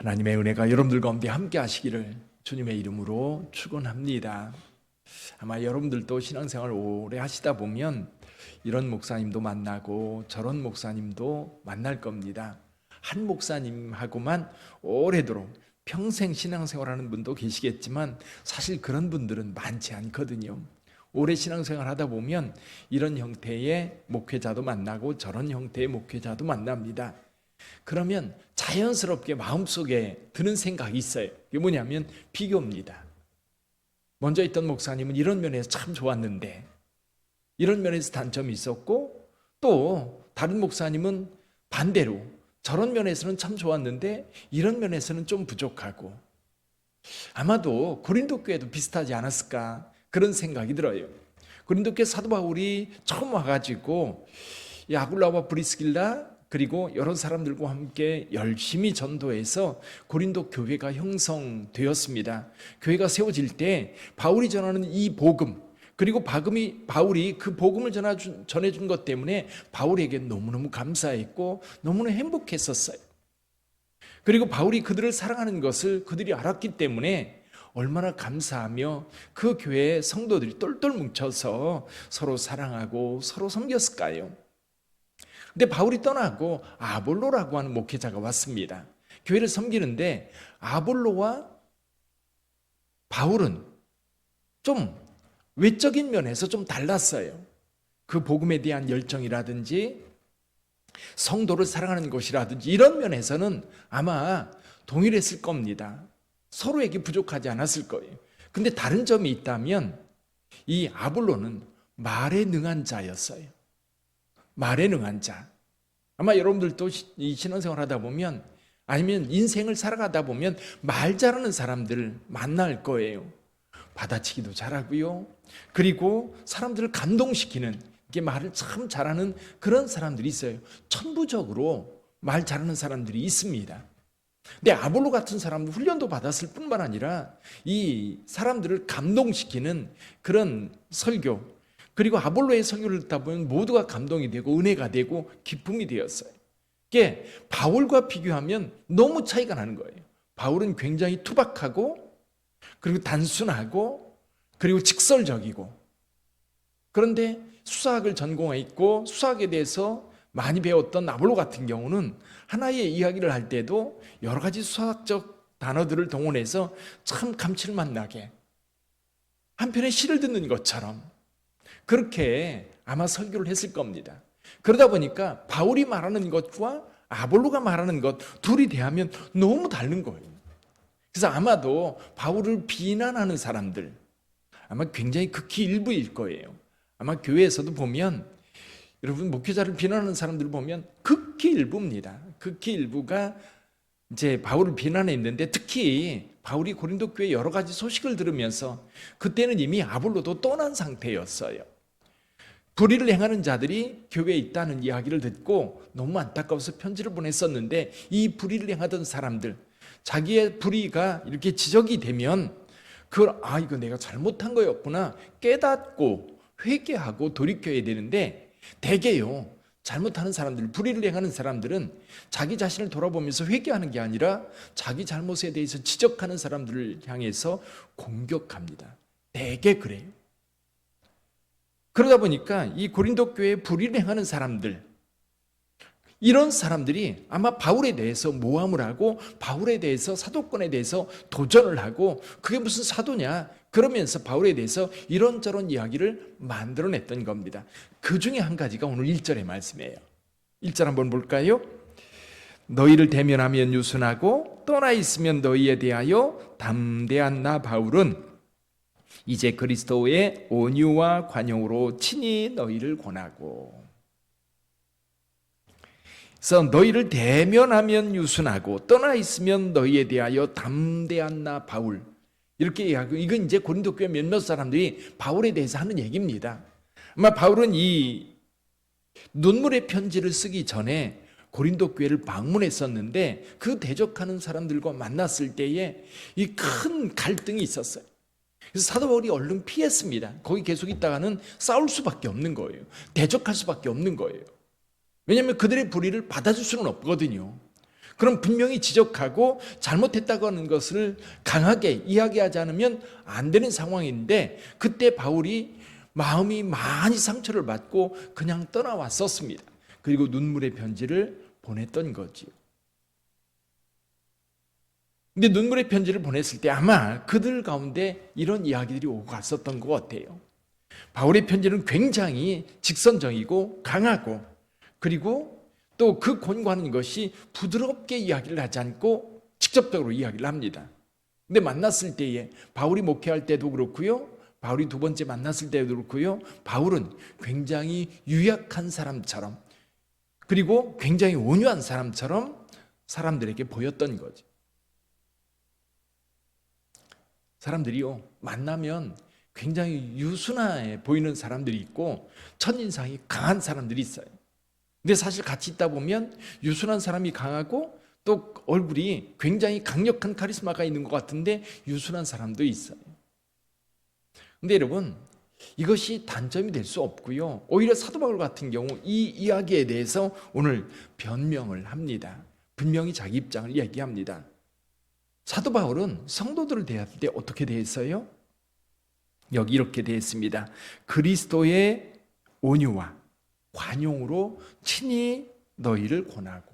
하나님의 은혜가 여러분들 가운데 함께 하시기를 주님의 이름으로 축원합니다. 아마 여러분들도 신앙생활 오래 하시다 보면 이런 목사님도 만나고 저런 목사님도 만날 겁니다. 한 목사님하고만 오래도록 평생 신앙생활하는 분도 계시겠지만 사실 그런 분들은 많지 않거든요. 오래 신앙생활 하다 보면 이런 형태의 목회자도 만나고 저런 형태의 목회자도 만납니다. 그러면 자연스럽게 마음속에 드는 생각이 있어요. 그게 뭐냐면 비교입니다. 먼저 있던 목사님은 이런 면에서 참 좋았는데 이런 면에서 단점이 있었고, 또 다른 목사님은 반대로 저런 면에서는 참 좋았는데 이런 면에서는 좀 부족하고, 아마도 고린도 교회도 비슷하지 않았을까 그런 생각이 들어요. 고린도 교회 사도 바울이 처음 와가지고 이 아굴라와 브리스길라 그리고 여러 사람들과 함께 열심히 전도해서 고린도 교회가 형성되었습니다. 교회가 세워질 때 바울이 전하는 이 복음, 그리고 바울이 그 복음을 전해준 것 때문에 바울에게 너무너무 감사했고 너무나 행복했었어요. 그리고 바울이 그들을 사랑하는 것을 그들이 알았기 때문에 얼마나 감사하며 그 교회의 성도들이 똘똘 뭉쳐서 서로 사랑하고 서로 섬겼을까요? 근데 바울이 떠나고 아볼로라고 하는 목회자가 왔습니다. 교회를 섬기는데 아볼로와 바울은 좀 외적인 면에서 좀 달랐어요. 그 복음에 대한 열정이라든지 성도를 사랑하는 것이라든지 이런 면에서는 아마 동일했을 겁니다. 서로에게 부족하지 않았을 거예요. 근데 다른 점이 있다면 이 아볼로는 말에 능한 자였어요. 말에 능한 자. 아마 여러분들도 이 신앙생활 하다 보면 아니면 인생을 살아가다 보면 말 잘하는 사람들을 만날 거예요. 받아치기도 잘하고요. 그리고 사람들을 감동시키는, 이게 말을 참 잘하는 그런 사람들이 있어요. 천부적으로 말 잘하는 사람들이 있습니다. 근데 아볼로 같은 사람도 훈련도 받았을 뿐만 아니라 이 사람들을 감동시키는 그런 설교, 그리고 아볼로의 설교를 듣다 보면 모두가 감동이 되고 은혜가 되고 기쁨이 되었어요. 이게 바울과 비교하면 너무 차이가 나는 거예요. 바울은 굉장히 투박하고 그리고 단순하고 그리고 직설적이고, 그런데 수사학을 전공했고 수사학에 대해서 많이 배웠던 아볼로 같은 경우는 하나의 이야기를 할 때도 여러 가지 수학적 단어들을 동원해서 참 감칠맛 나게 한편의 시를 듣는 것처럼 그렇게 아마 설교를 했을 겁니다. 그러다 보니까 바울이 말하는 것과 아볼로가 말하는 것 둘이 대하면 너무 다른 거예요. 그래서 아마도 바울을 비난하는 사람들 아마 굉장히 극히 일부일 거예요. 아마 교회에서도 보면 여러분 목회자를 비난하는 사람들을 보면 극히 일부입니다. 극히 일부가 이제 바울을 비난했는데, 특히 바울이 고린도 교회 여러 가지 소식을 들으면서 그때는 이미 아볼로도 떠난 상태였어요. 불의를 행하는 자들이 교회에 있다는 이야기를 듣고 너무 안타까워서 편지를 보냈었는데, 이 불의를 행하던 사람들, 자기의 불의가 이렇게 지적이 되면 그걸 이거 내가 잘못한 거였구나 깨닫고 회개하고 돌이켜야 되는데, 대개요 잘못하는 사람들, 불의를 행하는 사람들은 자기 자신을 돌아보면서 회개하는 게 아니라 자기 잘못에 대해서 지적하는 사람들을 향해서 공격합니다. 대개 그래요. 그러다 보니까 이 고린도 교회에 불의를 행하는 사람들, 이런 사람들이 아마 바울에 대해서 모함을 하고 바울에 대해서 사도권에 대해서 도전을 하고, 그게 무슨 사도냐 그러면서 바울에 대해서 이런저런 이야기를 만들어냈던 겁니다. 그 중에 한 가지가 오늘 1절의 말씀이에요. 1절 한번 볼까요? 너희를 대면하면 유순하고 떠나 있으면 너희에 대하여 담대한 나 바울은 이제 그리스도의 온유와 관용으로 친히 너희를 권하고. 그래서 너희를 대면하면 유순하고 떠나 있으면 너희에 대하여 담대한 나 바울, 이렇게 이야기하고, 이건 이제 고린도 교회 몇몇 사람들이 바울에 대해서 하는 얘기입니다. 아마 바울은 이 눈물의 편지를 쓰기 전에 고린도 교회를 방문했었는데 그 대적하는 사람들과 만났을 때에 이 큰 갈등이 있었어요. 그래서 사도 바울이 얼른 피했습니다. 거기 계속 있다가는 싸울 수밖에 없는 거예요. 대적할 수밖에 없는 거예요. 왜냐하면 그들의 불의를 받아줄 수는 없거든요. 그럼 분명히 지적하고 잘못했다고 하는 것을 강하게 이야기하지 않으면 안 되는 상황인데, 그때 바울이 마음이 많이 상처를 받고 그냥 떠나왔었습니다. 그리고 눈물의 편지를 보냈던 거지요. 근데 눈물의 편지를 보냈을 때 아마 그들 가운데 이런 이야기들이 오고 갔었던 것 같아요. 바울의 편지는 굉장히 직선적이고 강하고, 그리고 또 그 권고하는 것이 부드럽게 이야기를 하지 않고 직접적으로 이야기를 합니다. 근데 만났을 때에, 바울이 목회할 때도 그렇고요, 바울이 두 번째 만났을 때도 그렇고요, 바울은 굉장히 유약한 사람처럼, 그리고 굉장히 온유한 사람처럼 사람들에게 보였던 거죠. 사람들이요, 만나면 굉장히 유순해 보이는 사람들이 있고 첫인상이 강한 사람들이 있어요. 근데 사실 같이 있다 보면 유순한 사람이 강하고 또 얼굴이 굉장히 강력한 카리스마가 있는 것 같은데 유순한 사람도 있어요. 근데 여러분, 이것이 단점이 될 수 없고요, 오히려 사도 바울 같은 경우 이 이야기에 대해서 오늘 변명을 합니다. 분명히 자기 입장을 이야기합니다. 사도 바울은 성도들을 대할 때 어떻게 대했어요? 여기 이렇게 대했습니다. 그리스도의 온유와 관용으로 친히 너희를 권하고.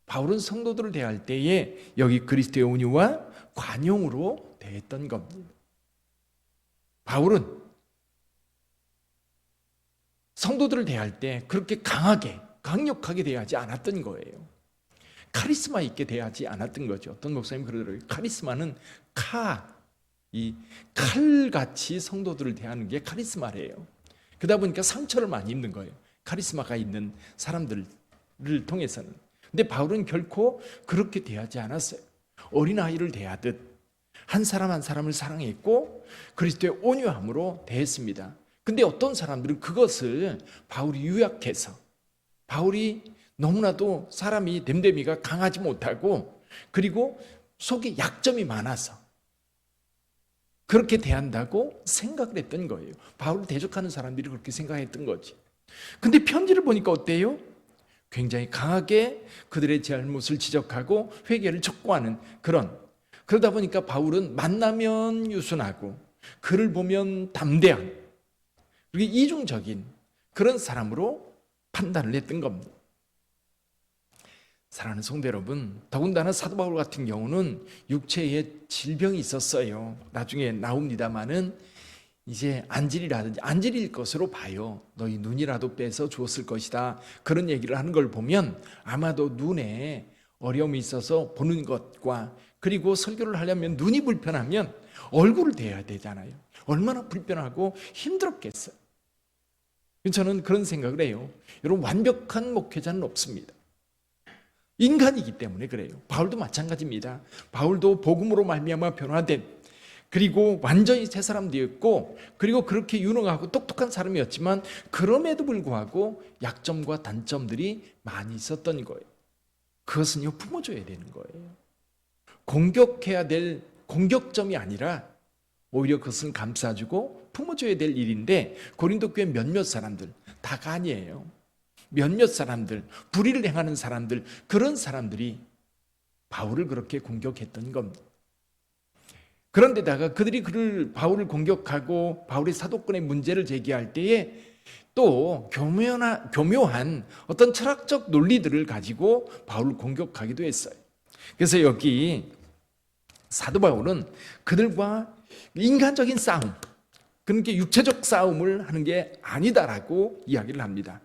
바울은 성도들을 대할 때에 여기 그리스도의 온유와 관용으로 대했던 겁니다. 바울은 성도들을 대할 때 그렇게 강하게, 강력하게 대하지 않았던 거예요. 카리스마 있게 대하지 않았던 거죠. 어떤 목사님 그러더라고요. 카리스마는 이 칼같이 성도들을 대하는 게 카리스마래요. 그러다 보니까 상처를 많이 입는 거예요, 카리스마가 있는 사람들을 통해서는. 근데 바울은 결코 그렇게 대하지 않았어요. 어린아이를 대하듯 한 사람 한 사람을 사랑했고 그리스도의 온유함으로 대했습니다. 근데 어떤 사람들은 그것을 바울이 유약해서, 바울이 너무나도 사람이 됨됨이가 강하지 못하고 그리고 속에 약점이 많아서 그렇게 대한다고 생각을 했던 거예요. 바울을 대적하는 사람들이 그렇게 생각했던 거지. 근데 편지를 보니까 어때요? 굉장히 강하게 그들의 잘못을 지적하고 회개를 촉구하는 그러다 보니까 바울은 만나면 유순하고 그를 보면 담대한, 그리고 이중적인 그런 사람으로 판단을 했던 겁니다. 사랑하는 성도 여러분, 더군다나 사도 바울 같은 경우는 육체에 질병이 있었어요. 나중에 나옵니다마는 이제 안질이라든지 안질일 것으로 봐요. 너희 눈이라도 빼서 주었을 것이다, 그런 얘기를 하는 걸 보면 아마도 눈에 어려움이 있어서 보는 것과, 그리고 설교를 하려면 눈이 불편하면 얼굴을 대야 되잖아요. 얼마나 불편하고 힘들었겠어요. 저는 그런 생각을 해요. 여러분, 완벽한 목회자는 없습니다. 인간이기 때문에 그래요. 바울도 마찬가지입니다. 바울도 복음으로 말미암아 변화된, 그리고 완전히 새 사람 되었고, 그리고 그렇게 유능하고 똑똑한 사람이었지만 그럼에도 불구하고 약점과 단점들이 많이 있었던 거예요. 그것은요, 품어줘야 되는 거예요. 공격해야 될 공격점이 아니라 오히려 그것은 감싸주고 품어줘야 될 일인데, 고린도 교회 몇몇 사람들, 다가 아니에요, 몇몇 사람들, 불의를 행하는 사람들, 그런 사람들이 바울을 그렇게 공격했던 겁니다. 그런데다가 그들이 바울을 공격하고 바울의 사도권의 문제를 제기할 때에 또 교묘한 어떤 철학적 논리들을 가지고 바울을 공격하기도 했어요. 그래서 여기 사도 바울은 그들과 인간적인 싸움, 그러니까 육체적 싸움을 하는 게 아니다라고 이야기를 합니다.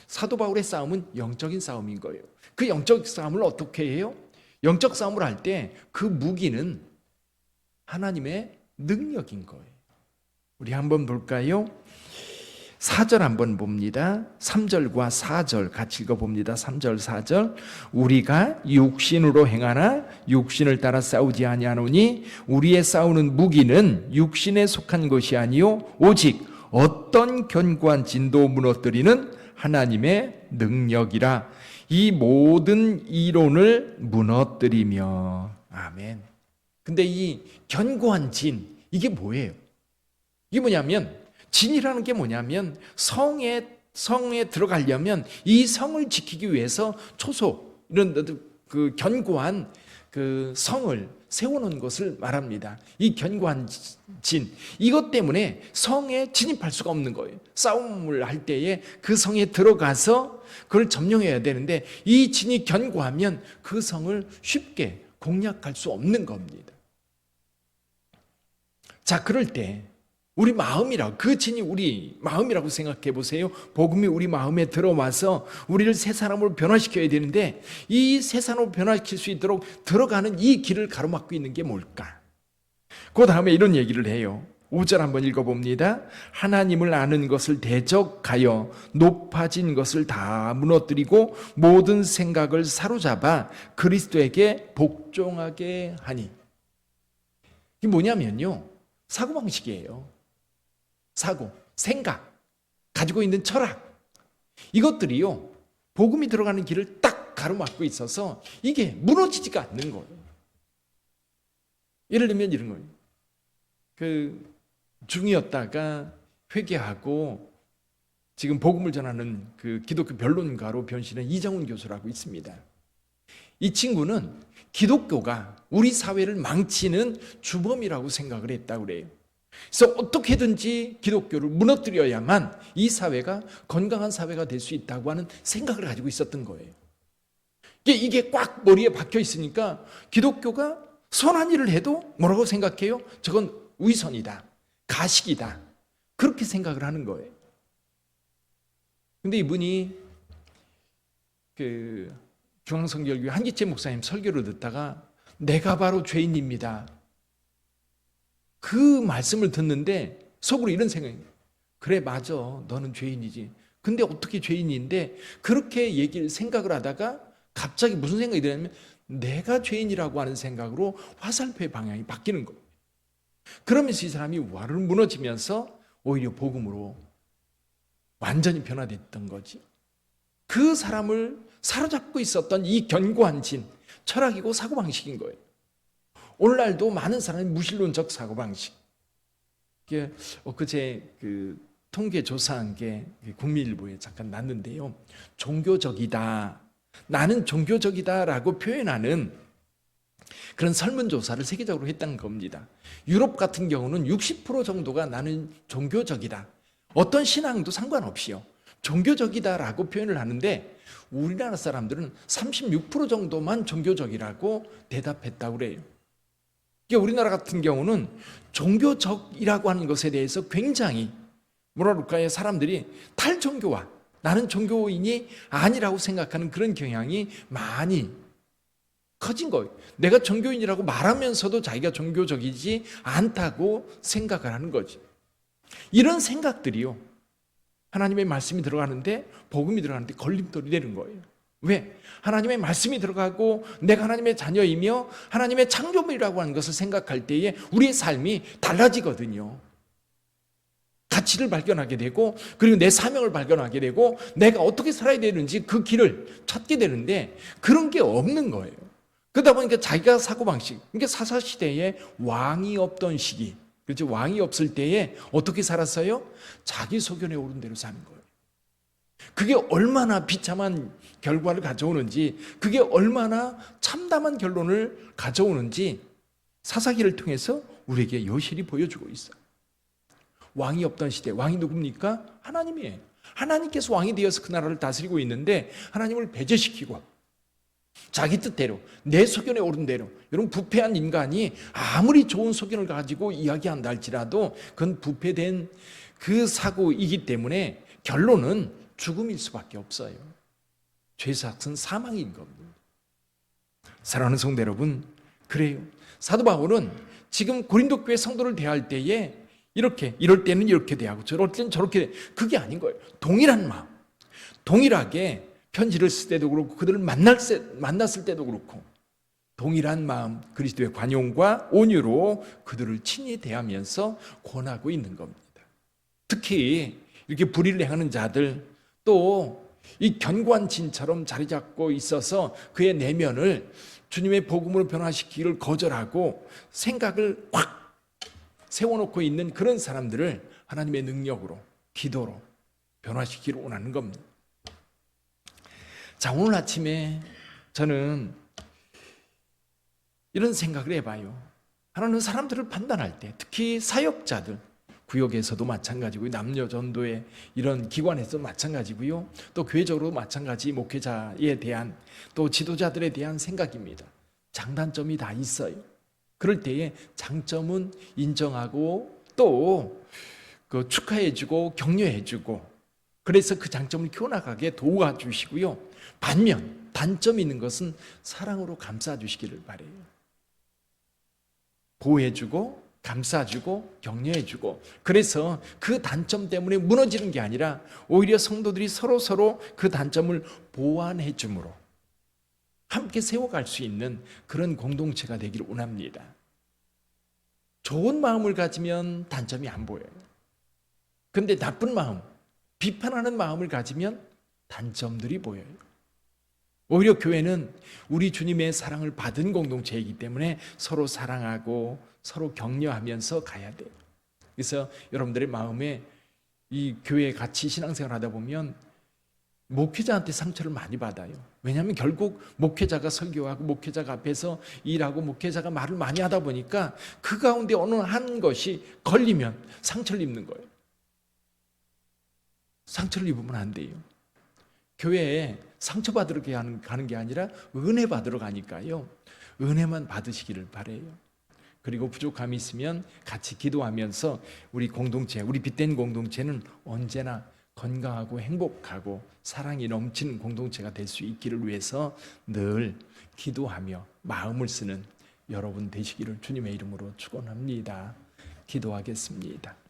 사도 바울의 싸움은 영적인 싸움인 거예요. 그 영적 싸움을 어떻게 해요? 영적 싸움을 할 때 그 무기는 하나님의 능력인 거예요. 우리 한번 볼까요? 4절 한번 봅니다. 3절과 4절 같이 읽어봅니다. 3절 4절. 우리가 육신으로 행하나 육신을 따라 싸우지 아니하노니 우리의 싸우는 무기는 육신에 속한 것이 아니요 오직 어떤 견고한 진도 무너뜨리는 하나님의 능력이라. 이 모든 이론을 무너뜨리며. 아멘. 근데 이 견고한 진, 이게 뭐예요? 이게 뭐냐면, 진이라는 게 뭐냐면 성에 들어가려면 이 성을 지키기 위해서 초소, 이런 그 견고한 그 성을 세워놓은 것을 말합니다. 이 견고한 진, 이것 때문에 성에 진입할 수가 없는 거예요. 싸움을 할 때에 그 성에 들어가서 그걸 점령해야 되는데 이 진이 견고하면 그 성을 쉽게 공략할 수 없는 겁니다. 자, 그럴 때 우리 마음이라고, 그 진이 우리 마음이라고 생각해 보세요. 복음이 우리 마음에 들어와서 우리를 새 사람으로 변화시켜야 되는데 이 새 사람으로 변화시킬 수 있도록 들어가는 이 길을 가로막고 있는 게 뭘까? 그 다음에 이런 얘기를 해요. 5절 한번 읽어봅니다. 하나님을 아는 것을 대적하여 높아진 것을 다 무너뜨리고 모든 생각을 사로잡아 그리스도에게 복종하게 하니. 이게 뭐냐면요, 사고방식이에요. 사고, 생각, 가지고 있는 철학, 이것들이요 복음이 들어가는 길을 딱 가로막고 있어서 이게 무너지지가 않는 거예요. 예를 들면 이런 거예요. 그 중이었다가 회개하고 지금 복음을 전하는 그 기독교 변론가로 변신한 이정훈 교수라고 있습니다. 이 친구는 기독교가 우리 사회를 망치는 주범이라고 생각을 했다고 그래요. 그래서 어떻게든지 기독교를 무너뜨려야만 이 사회가 건강한 사회가 될 수 있다고 하는 생각을 가지고 있었던 거예요. 이게 꽉 머리에 박혀 있으니까 기독교가 선한 일을 해도 뭐라고 생각해요? 저건 위선이다, 가식이다, 그렇게 생각을 하는 거예요. 근데 이분이 그 중앙성결교회 한기채 목사님 설교를 듣다가 내가 바로 죄인입니다, 그 말씀을 듣는데 속으로 이런 생각이, 그래 맞아, 너는 죄인이지. 근데 어떻게 죄인인데, 그렇게 생각을 하다가 갑자기 무슨 생각이 드냐면 내가 죄인이라고 하는 생각으로 화살표의 방향이 바뀌는 거예요. 그러면서 이 사람이 와르르 무너지면서 오히려 복음으로 완전히 변화됐던 거지. 그 사람을 사로잡고 있었던 이 견고한 진, 철학이고 사고방식인 거예요. 오늘날도 많은 사람이 무신론적 사고방식. 엊그제 그 통계 조사한 게 국민일보에 잠깐 났는데요. 종교적이다, 나는 종교적이다라고 표현하는 그런 설문조사를 세계적으로 했다는 겁니다. 유럽 같은 경우는 60% 정도가 나는 종교적이다, 어떤 신앙도 상관없이요, 종교적이다라고 표현을 하는데 우리나라 사람들은 36% 정도만 종교적이라고 대답했다고 그래요. 우리나라 같은 경우는 종교적이라고 하는 것에 대해서 굉장히 뭐라 그럴까요? 사람들이 탈종교와 나는 종교인이 아니라고 생각하는 그런 경향이 많이 커진 거예요. 내가 종교인이라고 말하면서도 자기가 종교적이지 않다고 생각을 하는 거지. 이런 생각들이요, 하나님의 말씀이 들어가는데, 복음이 들어가는데 걸림돌이 되는 거예요. 왜? 하나님의 말씀이 들어가고 내가 하나님의 자녀이며 하나님의 창조물이라고 하는 것을 생각할 때에 우리의 삶이 달라지거든요. 가치를 발견하게 되고, 그리고 내 사명을 발견하게 되고, 내가 어떻게 살아야 되는지 그 길을 찾게 되는데 그런 게 없는 거예요. 그러다 보니까 자기가 사고방식, 그러니까 사사시대에 왕이 없던 시기, 그렇죠? 왕이 없을 때에 어떻게 살았어요? 자기 소견에 오른 대로 사는 거예요. 그게 얼마나 비참한 결과를 가져오는지, 그게 얼마나 참담한 결론을 가져오는지 사사기를 통해서 우리에게 여실히 보여주고 있어요. 왕이 없던 시대, 왕이 누굽니까? 하나님이에요. 하나님께서 왕이 되어서 그 나라를 다스리고 있는데 하나님을 배제시키고 자기 뜻대로, 내 소견에 오른 대로, 여러분 부패한 인간이 아무리 좋은 소견을 가지고 이야기한다 할지라도 그건 부패된 그 사고이기 때문에 결론은 죽음일 수밖에 없어요. 죄삭은 사망인 겁니다. 사랑하는 성도 여러분, 그래요. 사도 바울은 지금 고린도 교회 성도를 대할 때에 이럴 때는 이렇게 대하고 저럴 때는 저렇게, 그게 아닌 거예요. 동일한 마음, 동일하게 편지를 쓸 때도 그렇고 그들을 만났을 때도 그렇고 동일한 마음, 그리스도의 관용과 온유로 그들을 친히 대하면서 권하고 있는 겁니다. 특히 이렇게 불의를 행하는 자들, 또 이 견고한 진처럼 자리 잡고 있어서 그의 내면을 주님의 복음으로 변화시키기를 거절하고 생각을 확 세워놓고 있는 그런 사람들을 하나님의 능력으로, 기도로 변화시키기를 원하는 겁니다. 자, 오늘 아침에 저는 이런 생각을 해봐요. 하나님은 사람들을 판단할 때, 특히 사역자들, 구역에서도 마찬가지고요, 남녀 전도의 이런 기관에서도 마찬가지고요, 또 교회적으로 마찬가지, 목회자에 대한 또 지도자들에 대한 생각입니다. 장단점이 다 있어요. 그럴 때에 장점은 인정하고 또 그 축하해주고 격려해주고, 그래서 그 장점을 키워나가게 도와주시고요, 반면 단점이 있는 것은 사랑으로 감싸주시기를 바래요. 보호해주고 감싸주고 격려해주고, 그래서 그 단점 때문에 무너지는 게 아니라 오히려 성도들이 서로 그 단점을 보완해 줌으로 함께 세워갈 수 있는 그런 공동체가 되기를 원합니다. 좋은 마음을 가지면 단점이 안 보여요. 근데 나쁜 마음, 비판하는 마음을 가지면 단점들이 보여요. 오히려 교회는 우리 주님의 사랑을 받은 공동체이기 때문에 서로 사랑하고 서로 격려하면서 가야 돼요. 그래서 여러분들의 마음에 이 교회에 같이 신앙생활 하다 보면 목회자한테 상처를 많이 받아요. 왜냐하면 결국 목회자가 설교하고 목회자가 앞에서 일하고 목회자가 말을 많이 하다 보니까 그 가운데 어느 한 것이 걸리면 상처를 입는 거예요. 상처를 입으면 안 돼요. 교회에 상처받으러 가는 게 아니라 은혜 받으러 가니까요, 은혜만 받으시기를 바래요. 그리고 부족함이 있으면 같이 기도하면서 우리 공동체, 우리 빛된 공동체는 언제나 건강하고 행복하고 사랑이 넘치는 공동체가 될 수 있기를 위해서 늘 기도하며 마음을 쓰는 여러분 되시기를 주님의 이름으로 축원합니다. 기도하겠습니다.